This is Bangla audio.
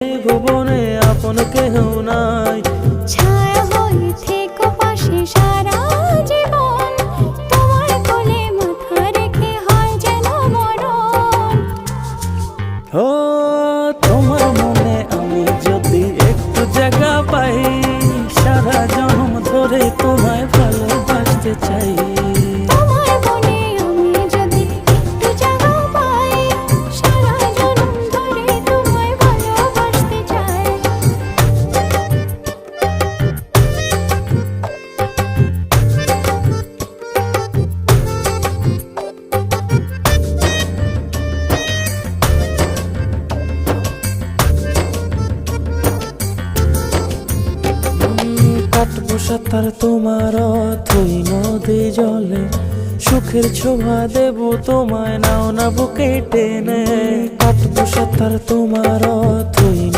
ভুবনে আপন কেহ নাই, ছায়া হয়ে থেকো পাশে সারা জীবন, তোমার কোলে মাথা রেখে হয় যেন মরণ। ও তোমার মনে আমি যদি একটু জায়গা পাই, সারা জন্ম ধরে তোমায় ভালোবাসতে চাই। তোমার মনে আমি যদি একটু জায়গা পাই, সারা জন্ম ধরে তোমায় ভালোবাসতে চাই। কাটবো সাঁতার তোমার অথই নদী জলে, সুখের ছোঁয়া দেব তোমায় নাও না বুকে টেনে। কাটবো সাঁতার তোমার